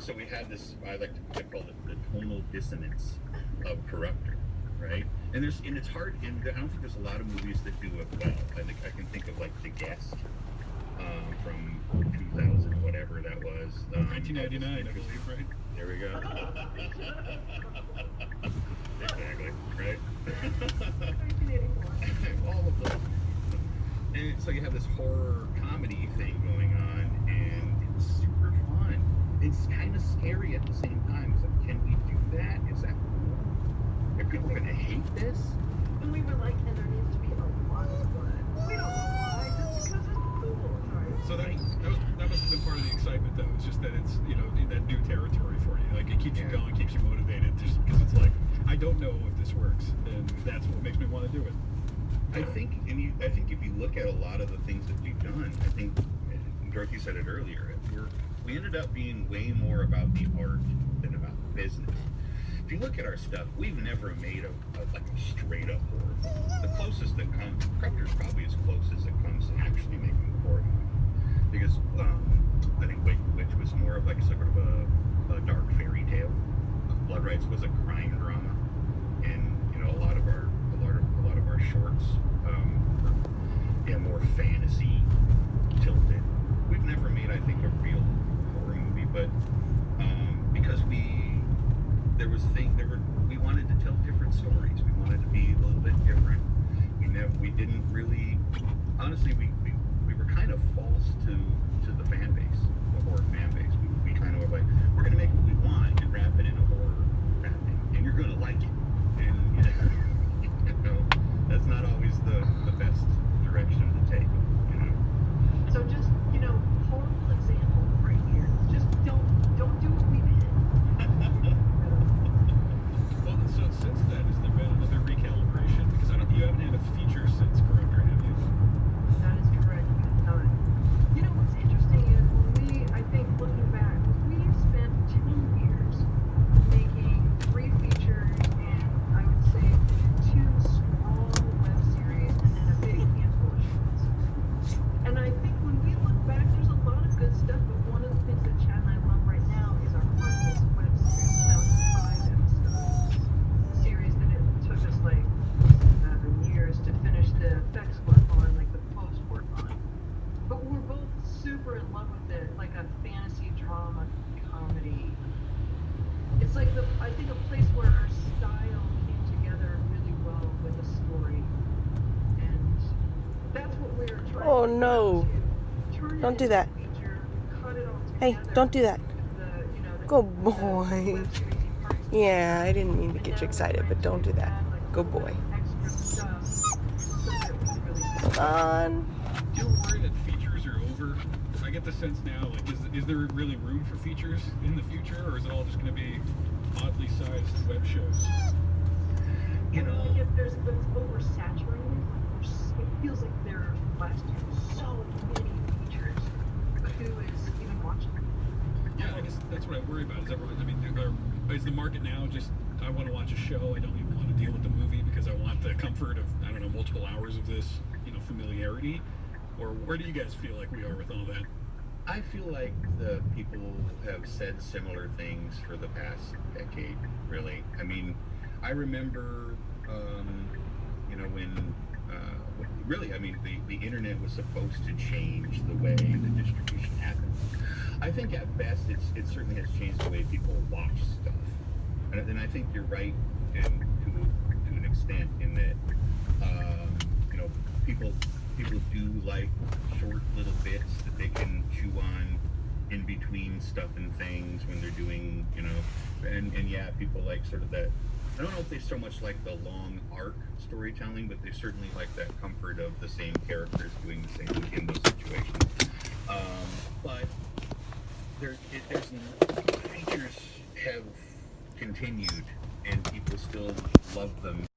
so we had this, I call it the tonal dissonance of Corruptor, right? And it's hard, and I don't think there's a lot of movies that do it well. I can think of like The Guest, from 2000, whatever that was. 1999, I believe, right? There we go. Exactly, right? All of those. And so you have this horror comedy thing going on, and it's super fun. It's kind of scary at the same time. So can we do that? Is that cool? Are people going to hate this? And we were like, and there needs to be a lot of blood. We don't know why, just because it's cool. Sorry. So that must have been part of the excitement, though. It's just that it's, in that new territory for you. Like, it keeps you going, keeps you motivated, just because it's like, I don't know if this works, and that's what makes me want to do it. I think if you look at a lot of the things that we've done, I think Dorothy said it earlier. We ended up being way more about the art than about the business. If you look at our stuff, we've never made a straight up horror movie. The closest that comes, Corruptor's probably as close as it comes to actually making a horror movie, because I think Wake the Witch was more of like sort of a dark fairy tale. Blood Rights was a crime drama, and a lot of our shorts were more fantasy tilted. We've never made, I think, a real horror movie, but because we wanted to tell different stories. We wanted to be a little bit different. We didn't really, honestly, we were kind of false to the fan base, the horror fan base. We kind of were like, we're gonna make what we want and wrap it in a horror wrapping, and you're gonna like it. And that's not always the best direction to take. So just, horrible example right here. Just don't do what we did. Well, so since then, has there been another recalibration? Because you haven't had a feature since Corruptor, have you? That is correct. We have not. What's interesting is I think looking back, we spent 2 years making 3 features and I would say 2 strong web series and then a big handful of shorts. And I think when we look back, there's a lot of good stuff, but one of the things that Chad and I love right now is our Heartless web series. That was a 5-episode series that it took us 7 years to finish the effects work on, the post work on. But we're both super in love with it, like a fantasy drama comedy. It's I think a place where our style came together really well with a story. And that's what we're trying Oh, to do. no. Turn Don't it do into that. a feature, cut it all Hey, together don't do that. with the Good boy. web series parts. Yeah, I didn't mean to get you excited, but don't do that. Good boy. Extra stuff so that we can really Hold on. Do you worry that features are over? I get the sense now, is there really room for features in the future, or is it all just going to be oddly sized web shows? If it's oversaturated, it feels like there last year so many features, but who is even watching? Yeah, I guess that's what I worry about. Is the market now just, I want to watch a show, I don't even want to deal with the movie because I want the comfort of, multiple hours of this, familiarity? Or where do you guys feel like we are with all that? I feel like the people have said similar things for the past decade, really. I mean, I remember, when the internet was supposed to change the way the distribution happened. I think at best it certainly has changed the way people watch stuff. And I think you're right to an extent in that, people do like short little bits that they can chew on in between stuff and things when they're doing, and yeah, people like sort of that. I don't know if they so much like the long arc storytelling, but they certainly like that comfort of the same characters doing the same thing in those situations. But features have continued, and people still love them.